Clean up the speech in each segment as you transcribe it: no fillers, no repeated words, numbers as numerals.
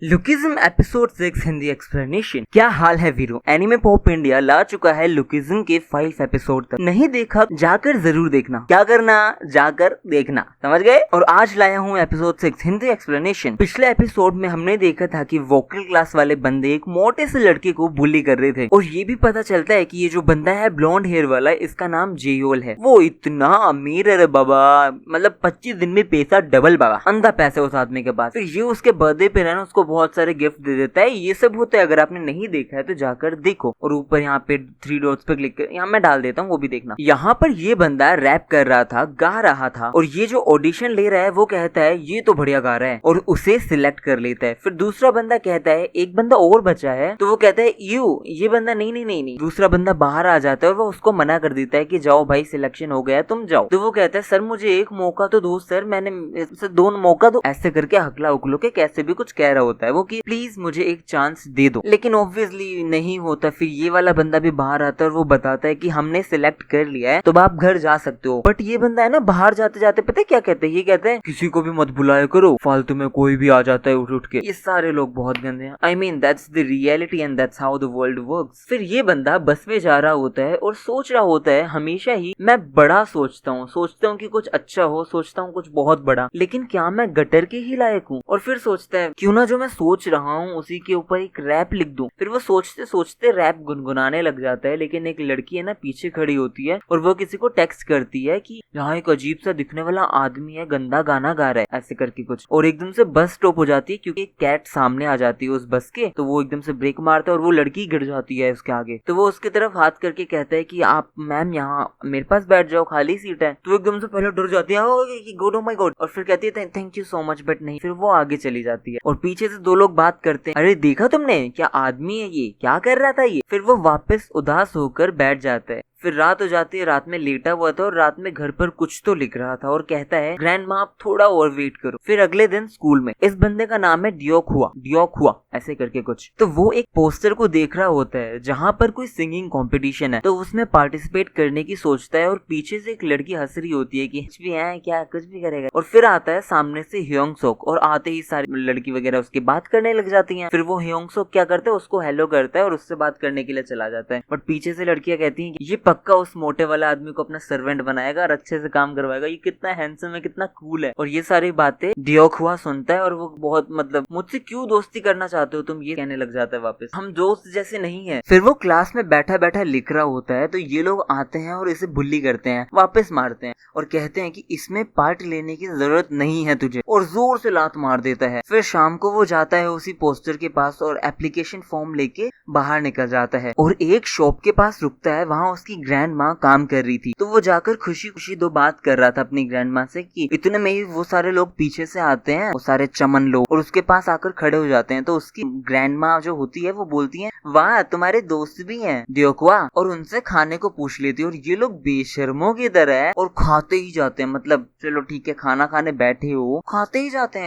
Lookism episode 6 Hindi explanation. क्या हाल है वीरो। एनिमे पॉप इंडिया ला चुका है लुकिज्म के 5 एपिसोड तक। नहीं देखा जाकर जरूर देखना। क्या करना, जाकर देखना, समझ गए। और आज लाया हूँ एपिसोड 6 हिंदी एक्सप्लेनेशन। पिछले एपिसोड में हमने देखा था कि वोकल क्लास वाले बंदे एक मोटे से लड़के को बुली कर रहे थे और ये भी पता चलता है कि ये जो बंदा है ब्लॉन्ड हेयर वाला, इसका नाम जेयोल है। वो इतना अमीर है रे बाबा, मतलब 25 दिन में पैसा डबल बाबा, अंधा पैसा उस आदमी के पास। फिर ये उसके बर्थडे पे ना उसको बहुत सारे गिफ्ट दे देता है। ये सब होता है, अगर आपने नहीं देखा है तो जाकर देखो। और ऊपर यहाँ पे 3 डॉट्स पे क्लिक कर, यहाँ मैं डाल देता हूँ, वो भी देखना। यहाँ पर ये बंदा रैप कर रहा था, गा रहा था, और ये जो ऑडिशन ले रहा है वो कहता है ये तो बढ़िया गा रहा है और उसे सिलेक्ट कर लेता है। फिर दूसरा बंदा कहता है, एक बंदा और बचा है, तो वो कहता है ये बंदा नहीं नहीं नहीं नहीं। दूसरा बंदा बाहर आ जाता है और वो उसको मना कर देता है कि जाओ भाई, सिलेक्शन हो गया, तुम जाओ। तो वो कहता है सर मुझे एक मौका तो दो सर, मैंने 2 मौका दो, ऐसे करके हकला उकलो के कैसे भी कुछ कह रहा होता है वो कि प्लीज मुझे एक चांस दे दो। लेकिन ऑब्वियसली नहीं होता। फिर ये वाला बंदा भी बाहर आता है और वो बताता है कि हमने सिलेक्ट कर लिया है, तो आप घर जा सकते हो। बट ये बंदा है ना, बाहर जाते जाते पता है क्या कहते हैं, ये कहते हैं किसी को भी मत बुलाया करो, फालतू में कोई भी आ जाता है उठ उठ के। ये सारे लोग बहुत गंदे हैं। I mean that's the reality and that's how the world works. फिर ये बंदा बस में जा रहा होता है और सोच रहा होता है, हमेशा ही मैं बड़ा सोचता हूँ कि कुछ अच्छा हो, सोचता हूँ कुछ बहुत बड़ा, लेकिन क्या मैं गटर के ही लायक हूँ। और फिर सोचता है क्यों ना जो मैं सोच रहा हूँ उसी के ऊपर एक रैप लिख दूं। फिर वो सोचते सोचते रैप गुनगुनाने लग जाता है। लेकिन एक लड़की है ना पीछे खड़ी होती है और वो किसी को टेक्स्ट करती है कि यहाँ एक अजीब सा दिखने वाला आदमी है, गंदा गाना गा रहा है, ऐसे करके कुछ। और एकदम से बस स्टॉप हो जाती है क्योंकि एक कैट सामने आ जाती है उस बस के। तो वो एकदम से ब्रेक मारता है और वो लड़की गिर जाती है उसके आगे। तो वो उसकी तरफ हाथ करके कहता है कि आप मैम यहाँ मेरे पास बैठ जाओ, खाली सीट है। तो एकदम से पहले डर जाती है, गॉड ओ माय गॉड। और फिर कहती है thank you so much, but नहीं। फिर वो आगे चली जाती है और पीछे से 2 लोग बात करते हैं, अरे देखा तुमने क्या आदमी है ये, क्या कर रहा था ये। फिर वो वापस उदास होकर बैठ जाता है। फिर रात हो जाती है, रात में लेटा हुआ था और रात में घर पर कुछ तो लिख रहा था और कहता है ग्रैंड माँ आप थोड़ा और वेट करो। फिर अगले दिन स्कूल में इस बंदे का नाम है डियोक हुआ ऐसे करके कुछ। तो वो एक पोस्टर को देख रहा होता है जहाँ पर कोई सिंगिंग कंपटीशन है, तो उसमें पार्टिसिपेट करने की सोचता है। और पीछे से एक लड़की हंस रही होती है कि कुछ भी है क्या, कुछ भी करेगा। और फिर आता है सामने से ह्योंग सोक और आते ही सारी लड़की वगैरह उसकी बात करने लग जाती है। फिर वो ह्योंग सोक क्या करता है, उसको हेलो करता है और उससे बात करने के लिए चला जाता है। बट पीछे से लड़कियां कहती हैं कि ये पक्का उस मोटे वाले आदमी को अपना सर्वेंट बनाएगा और अच्छे से काम करवाएगा, ये कितना हैंडसम है, कितना कूल है। और ये सारी बातें डियोक हुआ सुनता है और वो बहुत मतलब मुझसे क्यों दोस्ती करना चाहते हो तुम, ये कहने लग जाता है वापस, हम दोस्त जैसे नहीं है। फिर वो क्लास में बैठा बैठा लिख रहा होता है तो ये लोग आते हैं और इसे बुली करते हैं, वापस मारते हैं और कहते हैं कि इसमें पार्ट लेने की जरूरत नहीं है तुझे, और जोर से लात मार देता है। फिर शाम को वो जाता है उसी पोस्टर के पास और एप्लीकेशन फॉर्म लेके बाहर निकल जाता है और एक शॉप के पास रुकता है। वहाँ उसकी ग्रैंड माँ काम कर रही थी, तो वो जाकर खुशी खुशी 2 बात कर रहा था अपनी ग्रैंड माँ से कि इतने में ही वो सारे लोग पीछे से आते हैं, वो सारे चमन लोग, और उसके पास आकर खड़े हो जाते हैं। तो उसकी ग्रैंड माँ जो होती है वो बोलती है वाह तुम्हारे दोस्त भी हैं डियोकवा, और उनसे खाने को पूछ लेती है। और ये लोग बेशर्मों की तरह है और खाते ही जाते हैं, मतलब चलो ठीक है खाना खाने बैठे हो, खाते ही जाते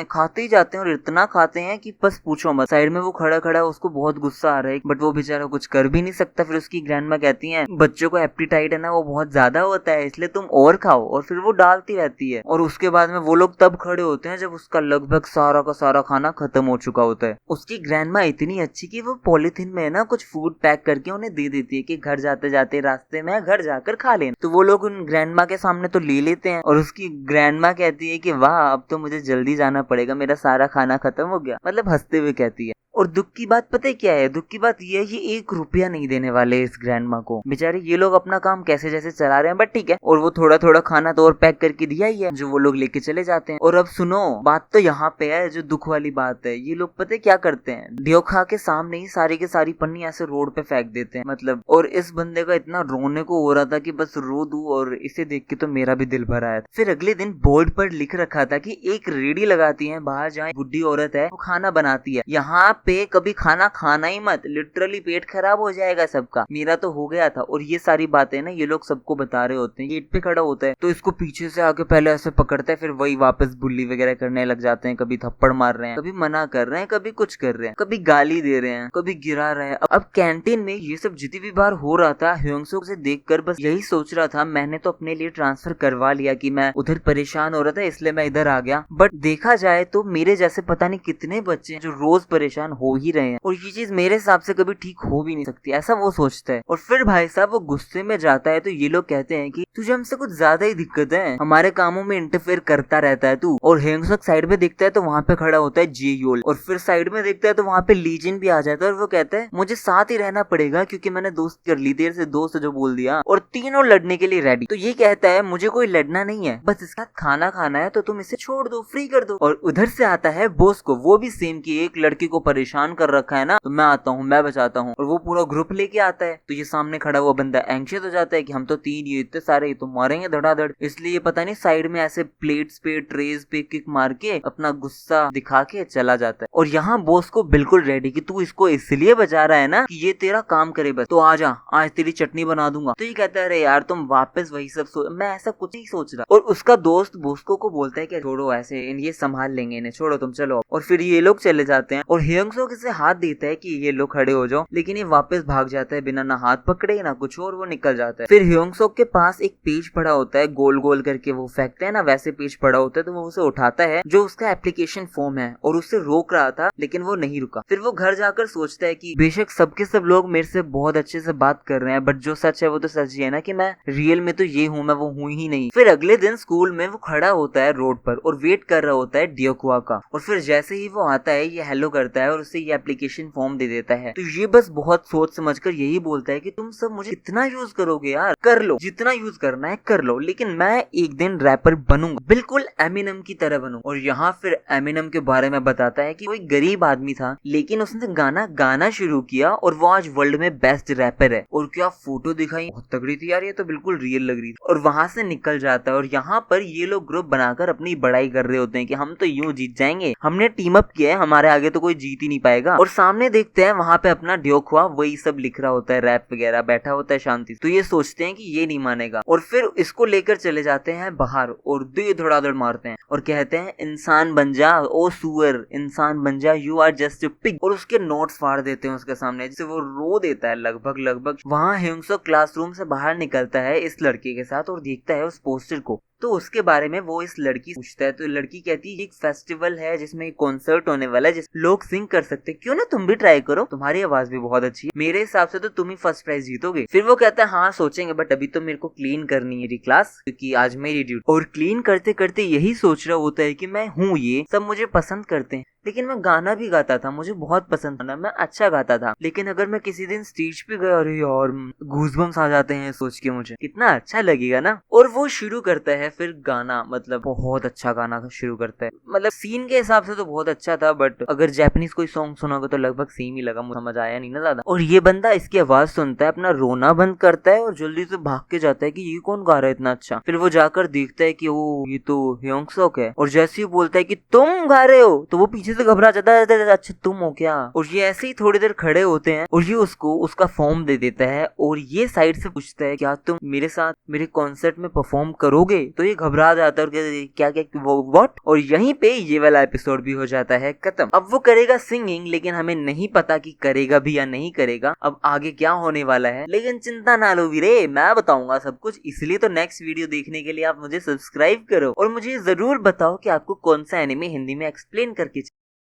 हैं और इतना खाते हैं कि बस पूछो मत। साइड में वो खड़ा खड़ा उसको बहुत गुस्सा आ रहा है, बट वो बेचारा कुछ कर भी नहीं सकता। फिर उसकी ग्रैंड माँ कहती है बच्चों को एप्टीटाइट है ना वो बहुत ज्यादा होता है, इसलिए तुम और खाओ। और फिर वो डालती रहती है और उसके बाद में वो लोग तब खड़े होते हैं जब उसका लगभग सारा का सारा खाना खत्म हो चुका होता है। उसकी ग्रैंड माँ इतनी अच्छी कि वो पॉलिथीन में ना कुछ फूड पैक करके उन्हें दे देती है कि घर जाते जाते रास्ते में घर जाकर खा लेना। तो वो लोग उन ग्रैंड माँ के सामने तो ले लेते हैं और उसकी ग्रैंड माँ कहती है कि वाह अब तो मुझे जल्दी जाना पड़ेगा, मेरा सारा खाना खत्म हो गया, मतलब हंसते हुए कहती है। और दुख की बात पता है क्या है, दुख की बात ये है ये 1 रुपया नहीं देने वाले इस ग्रैंड माँ को। बेचारे ये लोग अपना काम कैसे जैसे चला रहे हैं, बट ठीक है। और वो थोड़ा थोड़ा खाना तो और पैक करके दिया ही है जो वो लोग लेके चले जाते हैं। और अब सुनो बात तो यहाँ पे है जो दुख वाली बात है। ये लोग पता है क्या करते हैं, डियोखा के सामने ही सारी की सारी पन्नी ऐसे रोड पे फेंक देते हैं, मतलब। और इस बंदे का इतना रोने को हो रहा था कि बस रो दूं, और इसे देख के तो मेरा भी दिल भर आया। फिर अगले दिन बोर्ड पर लिख रखा था कि एक रेडी लगाती है बाहर जहाँ बुढ़ी औरत है वो खाना बनाती है, यहाँ पे कभी खाना खाना ही मत, लिटरली पेट खराब हो जाएगा सबका, मेरा तो हो गया था। और ये सारी बातें ना ये लोग सबको बता रहे होते हैं। गेट पे खड़ा होता है तो इसको पीछे से आके पहले ऐसे पकड़ता है, फिर वही वापस बुल्ली वगैरह करने लग जाते हैं। कभी थप्पड़ मार रहे हैं, कभी मना कर रहे हैं, कभी कुछ कर रहे हैं, कभी गाली दे रहे हैं, कभी गिरा रहे हैं। अब कैंटीन में ये सब जितनी भी बार हो रहा था, ह्योंग-सूक से देखकर बस यही सोच रहा था, मैंने तो अपने लिए ट्रांसफर करवा लिया कि मैं उधर परेशान हो रहा था इसलिए मैं इधर आ गया। बट देखा जाए तो मेरे जैसे पता नहीं कितने बच्चे हैं जो रोज परेशान हो ही रहे हैं, और ये चीज मेरे हिसाब से कभी ठीक हो भी नहीं सकती, ऐसा वो सोचता है। और फिर भाई साहब वो गुस्से में जाता है तो ये लोग कहते हैं कि तुझे हमसे कुछ ज्यादा ही दिक्कत है, हमारे कामों में इंटरफेयर करता रहता है तू। और ह्योंग-सूक साइड में देखता है तो वहाँ पे खड़ा होता है जे-योल, और फिर साइड में देखता है तो वहाँ पे लीजिन भी आ जाता है और वो कहता है मुझे साथ ही रहना पड़ेगा क्योंकि मैंने दोस्त कर ली, देर से दोस्त जो बोल दिया, और तीनों लड़ने के लिए रेडी। तो ये कहता है मुझे कोई लड़ना नहीं है, बस इसका खाना खाना है, तो तुम इसे छोड़ दो, फ्री कर दो। और उधर से आता है बॉस को, वो भी सेम की एक लड़की को परेशान कर रखा है ना, तो मैं आता हूँ, मैं बचाता हूँ। और वो पूरा ग्रुप लेके आता है तो ये सामने खड़ा हुआ बंदा एंग्शियस हो जाता है कि हम तो तीन, ये इतने सारे, तो मारेंगे धड़ाधड़। इसलिए पता नहीं साइड में ऐसे प्लेट्स पे, ट्रेज पे किक मार के अपना गुस्सा दिखा के चला जाता है। और यहाँ बॉस को बिल्कुल रेडी कि तू इसको इसलिए बचा रहा है ना कि ये तेरा काम करे, बस तो आजा, आज तेरी चटनी बना दूंगा। तो ये कहता है अरे यार तुम वापस वही सब मैं ऐसा कुछ नहीं सोच रहा। और उसका दोस्त बॉस्को को बोलता है कि छोड़ो ऐसे, ये संभाल लेंगे इन्हें, छोड़ो तुम चलो। और फिर ये लोग चले जाते हैं और ह्योंग-सूक इसे हाथ देता है कि ये लोग खड़े हो जाओ, लेकिन ये वापस भाग जाता है बिना ना हाथ पकड़े ना कुछ, और वो निकल जाता है। फिर ह्योंग-सूक के पास एक पेज पड़ा होता है, गोल गोल करके वो फेंकते हैं ना, वैसे पेज पड़ा होता है, तो वो उसे उठाता है जो उसका एप्लीकेशन फॉर्म है, और उससे रोक रहा था लेकिन वो नहीं रुका। फिर वो घर जाकर सोचता है कि बेशक सबके सब लोग मेरे से बहुत अच्छे से बात कर रहे हैं, बट जो सच है वो तो सच ही है ना, कि मैं रियल में तो ये हूँ, मैं वो हूँ ही नहीं। फिर अगले दिन स्कूल में वो खड़ा होता है रोड पर और वेट कर रहा होता है ड्योक्वा का, और फिर जैसे ही वो आता है ये हेलो करता है और उसे ये एप्लीकेशन फॉर्म दे देता है। तो ये बस बहुत सोच समझकर यही बोलता है कि तुम सब मुझे कितना यूज करोगे यार, कर लो जितना यूज करना है कर लो, लेकिन मैं एक दिन रैपर बनूंगा, बिल्कुल एमिनम की तरह बनूंगा। और यहाँ फिर एमिनम के बारे में बताता है कि वो एक गरीब आदमी था लेकिन उसने गाना गाना शुरू किया और वो आज वर्ल्ड में बेस्ट रैपर है। और क्या फोटो दिखाई, बहुत तगड़ी थी यार, ये तो बिल्कुल रियल लग रही थी। और वहां से निकल जाता है और यहाँ पर ये लोग ग्रुप बनाकर अपनी बड़ाई कर रहे होते हैं कि हम तो यूं जीत जाएंगे, हमने टीम अप किया है, हमारे आगे तो कोई जीत ही नहीं पाएगा। और सामने देखते हैं वहां पे अपना ड्योक्वा वही सब लिख रहा होता है, रैप वगैरह बैठा होता है शांति। तो ये सोचते हैं कि ये नहीं मानेगा और फिर इसको लेकर चले जाते हैं बाहर और दे धड़ाधड़ मारते हैं और कहते हैं इंसान बन जा ओ सुअर, इंसान बन जा, यू आर जस्ट पिग। और उसके नोट्स फाड़ देते हैं उसके सामने, जिससे वो रो देता है लगभग। वहां ह्योंग-सूक क्लासरूम से बाहर निकलता है इस लड़के के साथ और देखता है उस पोस्टर को, तो उसके बारे में वो इस लड़की पूछता है। तो लड़की कहती है एक फेस्टिवल है जिसमें एक कॉन्सर्ट होने वाला है जिसमें लोग सिंग कर सकते, क्यों ना तुम भी ट्राई करो, तुम्हारी आवाज भी बहुत अच्छी है, मेरे हिसाब से तो तुम ही फर्स्ट प्राइज जीतोगे। फिर वो कहता है हाँ सोचेंगे, बट अभी तो मेरे को क्लीन करनी है क्लास क्योंकि आज मेरी ड्यूटी। और क्लीन करते करते यही सोच रहा होता है कि मैं हूँ, ये सब मुझे पसंद करते हैं, लेकिन मैं गाना भी गाता था, मुझे बहुत पसंद था, मैं अच्छा गाता था, लेकिन अगर मैं किसी दिन स्टेज पे गया, अरे यार गूज़बम्स आ जाते हैं सोच के, मुझे कितना अच्छा लगेगा ना। और वो शुरू करता है फिर गाना, मतलब बहुत अच्छा गाना शुरू करता है, मतलब सीन के हिसाब से तो बहुत अच्छा था, बट अगर जापानीज कोई सॉन्ग सुनोगे तो लगभग सेम ही लगा, मुझे समझ आया नहीं ना ज्यादा। और ये बंदा इसकी आवाज सुनता है, अपना रोना बंद करता है और जल्दी से भाग के जाता है कि ये कौन गा रहा है इतना अच्छा। फिर वो जाकर देखता है कि वो ये तो ह्योंग-सूक है, और जैसे ही बोलता है कि तुम गा रहे हो तो वो पीछे से घबरा जाता है, अच्छा तुम हो क्या। और ये ऐसे ही थोड़ी देर खड़े होते हैं और ये उसको उसका फॉर्म दे देता है और ये साइड से पूछता है क्या तुम मेरे साथ मेरे कॉन्सर्ट में परफॉर्म करोगे। तो ये घबरा जाता है और क्या क्या वो व्हाट। और यहीं पे ये वाला एपिसोड भी हो जाता है खत्म। अब वो करेगा सिंगिंग, लेकिन हमें नहीं पता कि करेगा भी या नहीं करेगा, अब आगे क्या होने वाला है। लेकिन चिंता ना लो वीरे, मैं बताऊंगा सब कुछ, इसलिए तो नेक्स्ट वीडियो देखने के लिए आप मुझे सब्सक्राइब करो और मुझे जरूर बताओ कि आपको कौन सा एनिमे हिंदी में एक्सप्लेन करके